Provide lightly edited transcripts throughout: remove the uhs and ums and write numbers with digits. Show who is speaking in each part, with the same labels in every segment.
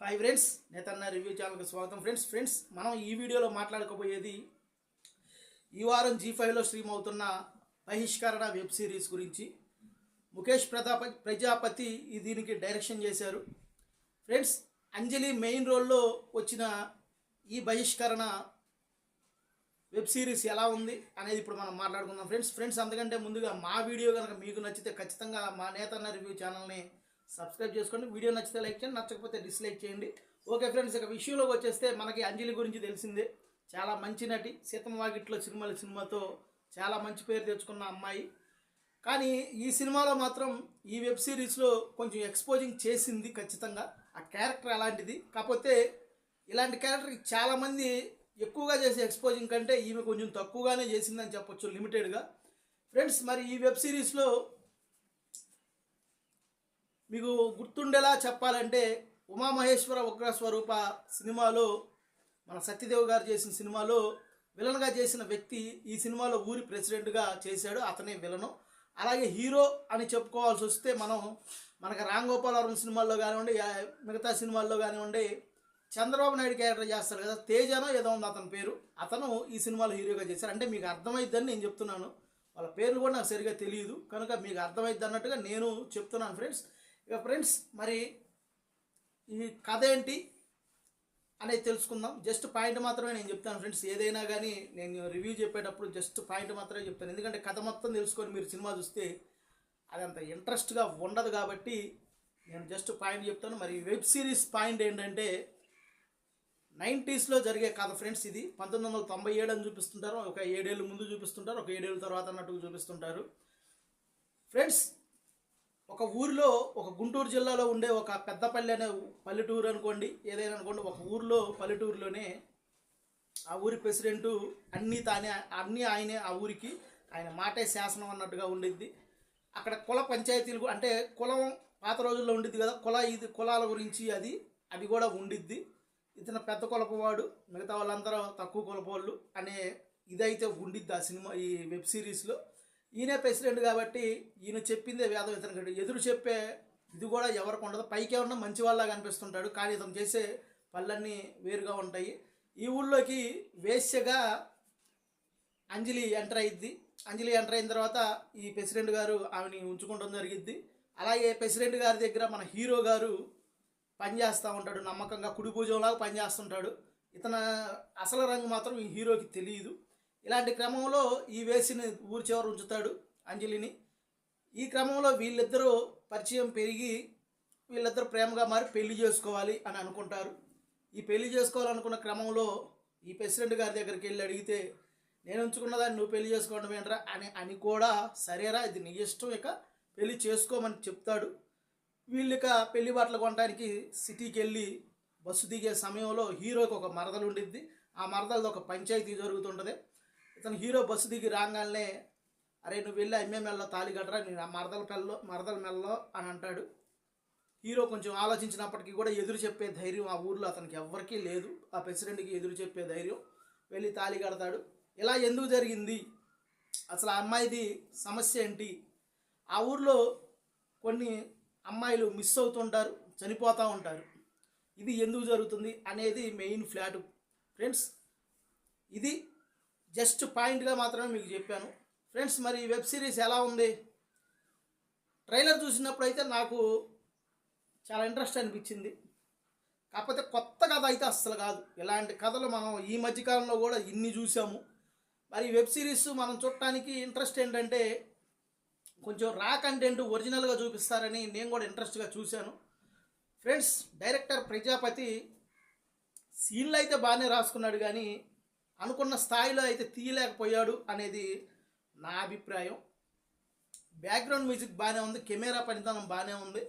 Speaker 1: Hi friends, నేతన్న review ఛానల్కి స్వాగతం. Friends మనం ఈ వీడియోలో మాట్లాడుకోబోయేది ఈ వారం G5లో స్ట్రీమ్ అవుతున్న బహిష్కరణ వెబ్ సిరీస్ గురించి. ముఖేష్ ప్రజాపతి దీనికి డైరెక్షన్ చేశారు. ఫ్రెండ్స్, అంజలి మెయిన్ రోల్లో వచ్చిన ఈ బహిష్కరణ వెబ్ సిరీస్ ఎలా ఉంది అనేది ఇప్పుడు మనం మాట్లాడుకుందాం. ఫ్రెండ్స్ అంతకంటే ముందుగా మా వీడియో కనుక మీకు నచ్చితే ఖచ్చితంగా మా నేతన్న రివ్యూ ఛానల్ని సబ్స్క్రైబ్ చేసుకోండి. వీడియో నచ్చితే లైక్ చేయండి, నచ్చకపోతే డిస్లైక్ చేయండి. ఓకే ఫ్రెండ్స్, ఇక విషయంలోకి వచ్చేస్తే మనకి అంజలి గురించి తెలిసిందే. చాలా మంచి నటి, సీతమ్మ వాకిట్లో సినిమాతో చాలా మంచి పేరు తెచ్చుకున్న అమ్మాయి. కానీ ఈ సినిమాలో మాత్రం ఈ వెబ్ సిరీస్లో కొంచెం ఎక్స్పోజింగ్ చేసింది ఖచ్చితంగా. ఆ క్యారెక్టర్ అలాంటిది. కాకపోతే ఇలాంటి క్యారెక్టర్కి చాలామంది ఎక్కువగా చేసే ఎక్స్పోజింగ్ కంటే ఈమె కొంచెం తక్కువగానే చేసిందని చెప్పొచ్చు, లిమిటెడ్గా. ఫ్రెండ్స్, మరి ఈ వెబ్ సిరీస్లో మీకు గుర్తుండేలా చెప్పాలంటే ఉమామహేశ్వర ఉగ్రస్వరూప సినిమాలో మన సత్యదేవ్ గారు చేసిన సినిమాలో విలన్గా చేసిన వ్యక్తి ఈ సినిమాలో ఊరి ప్రెసిడెంట్గా చేశాడు. అతనే విలను. అలాగే హీరో అని చెప్పుకోవాల్సి వస్తే మనకు రామ్ గోపాలవరం సినిమాల్లో కానివ్వండి, మిగతా సినిమాల్లో కానివ్వండి, చంద్రబాబు నాయుడు క్యారెక్టర్ చేస్తాడు కదా, తేజానో ఏదో ఉంది అతని పేరు. అతను ఈ సినిమాలో హీరోగా చేశారు. అంటే మీకు అర్థమైద్దని నేను చెప్తున్నాను. వాళ్ళ పేర్లు కూడా నాకు సరిగా తెలియదు కనుక మీకు అర్థమైద్ది అన్నట్టుగా నేను చెప్తున్నాను ఫ్రెండ్స్. ఇక ఫ్రెండ్స్, మరి ఈ కథ ఏంటి అనేది తెలుసుకుందాం. జస్ట్ పాయింట్ మాత్రమే నేను చెప్తాను ఫ్రెండ్స్. ఏదైనా కానీ నేను రివ్యూ చెప్పేటప్పుడు జస్ట్ పాయింట్ మాత్రమే చెప్తాను. ఎందుకంటే కథ మొత్తం తెలుసుకొని మీరు సినిమా చూస్తే అది అంత ఇంట్రెస్ట్గా ఉండదు కాబట్టి నేను జస్ట్ పాయింట్ చెప్తాను. మరి వెబ్ సిరీస్ పాయింట్ ఏంటంటే 90స్లో జరిగే కథ ఫ్రెండ్స్. ఇది 1997 అని చూపిస్తుంటారు, ఒక 7 ఏళ్ళు ముందు చూపిస్తుంటారు, ఒక 7 ఏళ్ళ తర్వాత అన్నట్టు చూపిస్తుంటారు. ఫ్రెండ్స్, ఒక ఊరిలో, ఒక గుంటూరు జిల్లాలో ఉండే ఒక పెద్దపల్లి అనే పల్లెటూరు అనుకోండి, ఏదైనా అనుకోండి, ఒక ఊరిలో పల్లెటూరులోనే ఆ ఊరి ప్రెసిడెంటు అన్నీ ఆయనే. ఆ ఊరికి ఆయన మాటే శాసనం అన్నట్టుగా ఉండిద్ది. అక్కడ కుల పంచాయతీలు అంటే కులం పాత రోజుల్లో ఉండిద్ది కదా, కులాల గురించి అది కూడా ఉండిద్ది. ఇతను పెద్ద కులపవాడు, మిగతా వాళ్ళందరూ తక్కువ కులపోళ్ళు అనే ఇదైతే ఉండిద్ది ఆ సినిమా, ఈ వెబ్ సిరీస్లో. ఈయనే ప్రెసిడెంట్ కాబట్టి ఈయన చెప్పిందే వేదం ఇతనికి ఎదురు చెప్పే ఇది కూడా ఎవరికి ఉండదు. పైకి ఏమన్నా మంచి వాళ్ళగా అనిపిస్తుంటాడు, కానీ ఇతను చేసే పనులన్నీ వేరుగా ఉంటాయి. ఈ ఊళ్ళోకి వేశ్యగా అంజలి ఎంటర్ అయ్యిద్ది. అంజలి ఎంటర్ అయిన తర్వాత ఈ ప్రెసిడెంట్ గారు ఆమెని ఉంచుకోవడం జరిగిద్ది. అలాగే ప్రెసిడెంట్ గారి దగ్గర మన హీరో గారు పనిచేస్తూ ఉంటాడు, నమ్మకంగా కుడి భుజంలాగా పనిచేస్తుంటాడు. ఇతను అసలు రంగు మాత్రం ఈ హీరోకి తెలియదు. ఇలాంటి క్రమంలో ఈ వేసిని ఊరి చివర ఉంచుతాడు అంజలిని. ఈ క్రమంలో వీళ్ళిద్దరూ పరిచయం పెరిగి వీళ్ళిద్దరు ప్రేమగా మారి పెళ్లి చేసుకోవాలి అని అనుకుంటారు. ఈ పెళ్లి చేసుకోవాలనుకున్న క్రమంలో ఈ ప్రెసిడెంట్ గారి దగ్గరికి వెళ్ళి అడిగితే, నేను ఉంచుకున్నదాన్ని నువ్వు పెళ్లి చేసుకోవడం ఏంట్రా అని కూడా, సరేరా ఇది నీ ఇష్టం, ఇక పెళ్లి చేసుకోమని చెప్తాడు. వీళ్ళిక పెళ్లి బట్టలు కొనడానికి సిటీకి వెళ్ళి బస్సు దిగే సమయంలో హీరోకి ఒక మరదలు ఉండిద్ది. ఆ మరదలది ఒక పంచాయతీ జరుగుతుంటుంది. ఇతను హీరో బస్సు దిగి రాగానే, అరే నువ్వు వెళ్ళి అమ్మే మెల్లో తాళి కట్టరా, నేను ఆ మరదల మెల్లో అని అంటాడు. హీరో కొంచెం ఆలోచించినప్పటికీ కూడా ఎదురు చెప్పే ధైర్యం ఆ ఊర్లో అతనికి ఎవ్వరికీ లేదు. ఆ ప్రెసిడెంట్కి ఎదురు చెప్పే ధైర్యం. వెళ్ళి తాళి కడతాడు. ఇలా ఎందుకు జరిగింది, అసలు ఆ అమ్మాయిది సమస్య ఏంటి, ఆ ఊర్లో కొన్ని అమ్మాయిలు మిస్ అవుతుంటారు, చనిపోతూ ఉంటారు, ఇది ఎందుకు జరుగుతుంది అనేది మెయిన్ ఫ్లాట్ ఫ్రెండ్స్. ఇది జస్ట్ పాయింట్గా మాత్రమే మీకు చెప్పాను ఫ్రెండ్స్. మరి ఈ వెబ్ సిరీస్ ఎలా ఉంది, ట్రైలర్ చూసినప్పుడు అయితే నాకు చాలా ఇంట్రెస్ట్ అనిపించింది. కాకపోతే కొత్త కథ అయితే అస్సలు కాదు. ఇలాంటి కథలు మనం ఈ మధ్యకాలంలో కూడా ఇన్ని చూసాము. మరి వెబ్ సిరీస్ మనం చూడటానికి ఇంట్రెస్ట్ ఏంటంటే కొంచెం రా కంటెంట్ ఒరిజినల్గా చూపిస్తారని నేను కూడా ఇంట్రెస్ట్గా చూశాను ఫ్రెండ్స్. డైరెక్టర్ ప్రజాపతి సీన్లు అయితే బాగానే రాసుకున్నాడు, కానీ అనుకున్న స్థాయిలో అయితే తీయలేకపోయాడు అనేది నా అభిప్రాయం. బ్యాక్గ్రౌండ్ మ్యూజిక్ బాగానే ఉంది, కెమెరా పనితనం బాగానే ఉంది,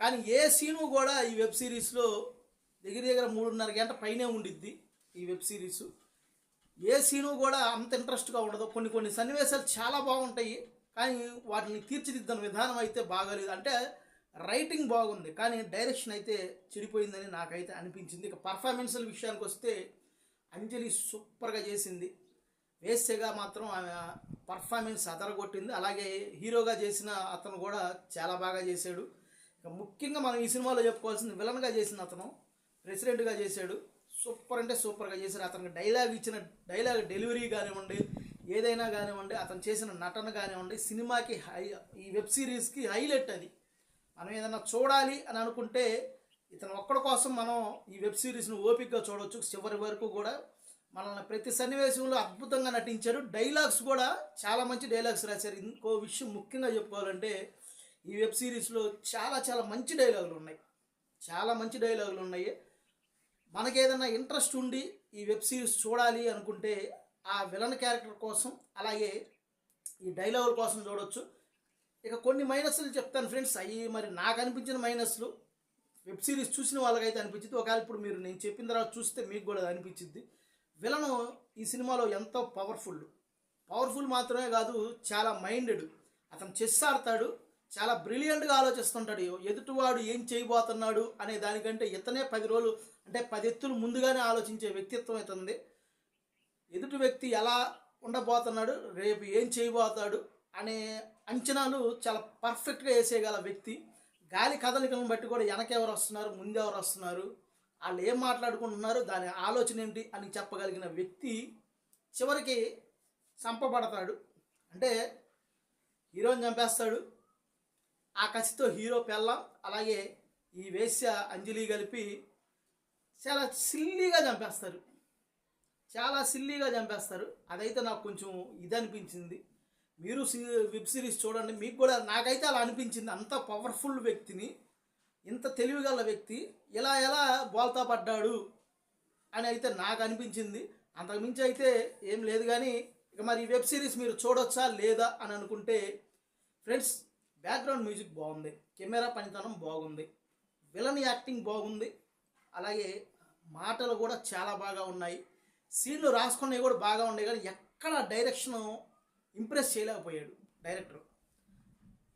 Speaker 1: కానీ ఏ సీను కూడా ఈ వెబ్ సిరీస్లో దగ్గర 3.5 గంట పైనే ఉండిద్ది. ఈ వెబ్ సిరీస్ ఏ సీను కూడా అంత ఇంట్రెస్ట్గా ఉండదు. కొన్ని సన్నివేశాలు చాలా బాగుంటాయి, కానీ వాటిని తీర్చిదిద్దిన విధానం అయితే బాగాలేదు. అంటే రైటింగ్ బాగుంది, కానీ డైరెక్షన్ అయితే చెడిపోయిందని నాకైతే అనిపించింది. ఇక పర్ఫార్మెన్స్ల విషయానికి వస్తే అంజలి సూపర్గా చేసింది. వేశ్యగా మాత్రం ఆమె పర్ఫార్మెన్స్ అదరగొట్టింది. అలాగే హీరోగా చేసిన అతను కూడా చాలా బాగా చేశాడు. ఇక ముఖ్యంగా మనం ఈ సినిమాలో చెప్పుకోవాల్సింది విలన్గా చేసిన అతను ప్రెసిడెంట్గా చేశాడు. సూపర్ అంటే సూపర్గా చేశారు. అతనికి డైలాగ్ డెలివరీ కానివ్వండి, ఏదైనా కానివ్వండి, అతను చేసిన నటన కానివ్వండి, సినిమాకి ఈ వెబ్ సిరీస్కి హైలైట్ అది. మనం ఏదైనా చూడాలి అని అనుకుంటే ఇతను ఒక్కడి కోసం మనం ఈ వెబ్ సిరీస్ను ఓపికగా చూడవచ్చు. చివరి వరకు కూడా మనల్ని ప్రతి సన్నివేశంలో అద్భుతంగా నటించారు. డైలాగ్స్ కూడా చాలా మంచి డైలాగ్స్ రాశారు. ఇంకో విషయం ముఖ్యంగా చెప్పుకోవాలంటే ఈ వెబ్ సిరీస్లో చాలా చాలా మంచి డైలాగులు ఉన్నాయి. చాలా మంచి డైలాగులు ఉన్నాయి. మనకేదన్నా ఇంట్రెస్ట్ ఉండి ఈ వెబ్ సిరీస్ చూడాలి అనుకుంటే ఆ విలన్ క్యారెక్టర్ కోసం, అలాగే ఈ డైలాగుల కోసం చూడవచ్చు. ఇక కొన్ని మైనస్లు చెప్తాను ఫ్రెండ్స్. అవి మరి నాకు అనిపించిన మైనస్లు వెబ్ సిరీస్ చూసిన వాళ్ళకైతే అనిపించింది. ఒకవేళ ఇప్పుడు మీరు నేను చెప్పిన తర్వాత చూస్తే మీకు కూడా అనిపించింది. విలను ఈ సినిమాలో ఎంతో పవర్ఫుల్ మాత్రమే కాదు, చాలా మైండెడ్. అతను చెస్ ఆడతాడు, చాలా బ్రిలియంట్గా ఆలోచిస్తుంటాడు. ఎదుటివాడు ఏం చేయబోతున్నాడు అనే దానికంటే ఇతనే 10 ఎత్తులు ముందుగానే ఆలోచించే వ్యక్తిత్వం ఇతంది. ఎదుటి వ్యక్తి ఎలా ఉండబోతున్నాడు, రేపు ఏం చేయబోతాడు అనే అంచనాలు చాలా పర్ఫెక్ట్గా వేసేయగల వ్యక్తి. గాలి కదలికలను బట్టి కూడా వెనకెవరు వస్తున్నారు, ముందెవరు వస్తున్నారు, వాళ్ళు ఏం మాట్లాడుకుంటున్నారు, దాని ఆలోచన ఏంటి అని చెప్పగలిగిన వ్యక్తి చివరికి చంపబడతాడు. అంటే హీరోని చంపేస్తాడు. ఆ కసితో హీరో పెళ్ళాం అలాగే ఈ వేశ్య అంజలి కలిపి చాలా సిల్లీగా చంపేస్తారు. అదైతే నాకు కొంచెం ఇది అనిపించింది. మీరు వెబ్ సిరీస్ చూడండి, మీకు కూడా నాకైతే అలా అనిపించింది. అంత పవర్ఫుల్ వ్యక్తిని, ఇంత తెలివిగల వ్యక్తి ఎలా బోల్తా పడ్డాడు అని అయితే నాకు అనిపించింది. అంతకుమించి అయితే ఏం లేదు. కానీ ఇక మరి ఈ వెబ్ సిరీస్ మీరు చూడొచ్చా లేదా అని అనుకుంటే ఫ్రెండ్స్, బ్యాక్గ్రౌండ్ మ్యూజిక్ బాగుంది, కెమెరా పనితనం బాగుంది, విలన్ యాక్టింగ్ బాగుంది, అలాగే మాటలు కూడా చాలా బాగా ఉన్నాయి, సీన్లు రాసుకున్నవి కూడా బాగా ఉన్నాయి. కానీ ఎక్కడ డైరెక్షన్ ఇంప్రెస్ చేయలేకపోయాడు డైరెక్టర్.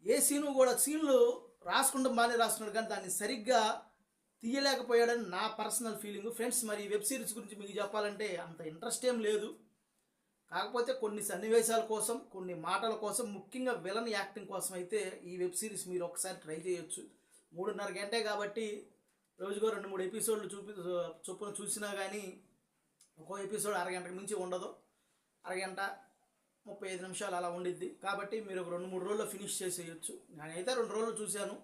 Speaker 1: ఏ సీన్లు రాసుకుంటాం బాగానే రాసుకున్నాడు, కానీ దాన్ని సరిగ్గా తీయలేకపోయాడని నా పర్సనల్ ఫీలింగ్. ఫ్రెండ్స్, మరి ఈ వెబ్ సిరీస్ గురించి మీకు చెప్పాలంటే అంత ఇంట్రెస్ట్ ఏం లేదు. కాకపోతే కొన్ని సన్నివేశాల కోసం, కొన్ని మాటల కోసం, ముఖ్యంగా విలన్ యాక్టింగ్ కోసం అయితే ఈ వెబ్ సిరీస్ మీరు ఒకసారి ట్రై చేయొచ్చు. 3.5 గంటే కాబట్టి రోజుకో 2-3 ఎపిసోడ్లు చొప్పున చూసినా కానీ ఒక్కో ఎపిసోడ్ అరగంటకు మించి ఉండదు. అరగంట 35 నిమిషాలు అలా ఉండిద్ది. కాబట్టి మీరు ఒక 2-3 రోజుల్లో ఫినిష్ చేసేయచ్చు. నేనైతే 2 రోజులు చూశాను.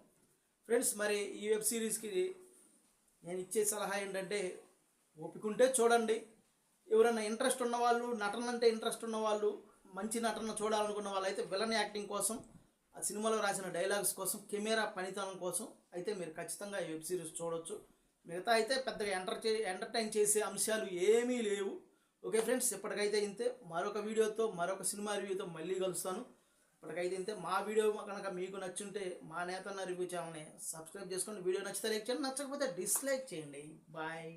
Speaker 1: ఫ్రెండ్స్, మరి ఈ వెబ్ సిరీస్కి నేను ఇచ్చే సలహా ఏంటంటే ఓపిక ఉంటే చూడండి. ఎవరైనా ఇంట్రెస్ట్ ఉన్నవాళ్ళు, నటన అంటే ఇంట్రెస్ట్ ఉన్నవాళ్ళు, మంచి నటన చూడాలనుకున్న వాళ్ళు అయితే విలన్ యాక్టింగ్ కోసం, ఆ సినిమాలో రాసిన డైలాగ్స్ కోసం, కెమెరా పనితనం కోసం అయితే మీరు ఖచ్చితంగా ఈ వెబ్ సిరీస్ చూడొచ్చు. మిగతా అయితే పెద్దగా ఎంటర్టైన్ చేసే అంశాలు ఏమీ లేవు. ఓకే ఫ్రెండ్స్, ఇప్పటికైతే ఇంతే. మరొక సినిమా రివ్యూతో మళ్ళీ కలుస్తాను. ఇప్పటికైతే ఇంతే. మా వీడియో కనుక మీకు నచ్చుంటే మా నేతన్న రివ్యూ ఛానల్ని సబ్స్క్రైబ్ చేసుకోండి. వీడియో నచ్చితే లైక్ చేయండి, నచ్చకపోతే డిస్లైక్ చేయండి. బాయ్.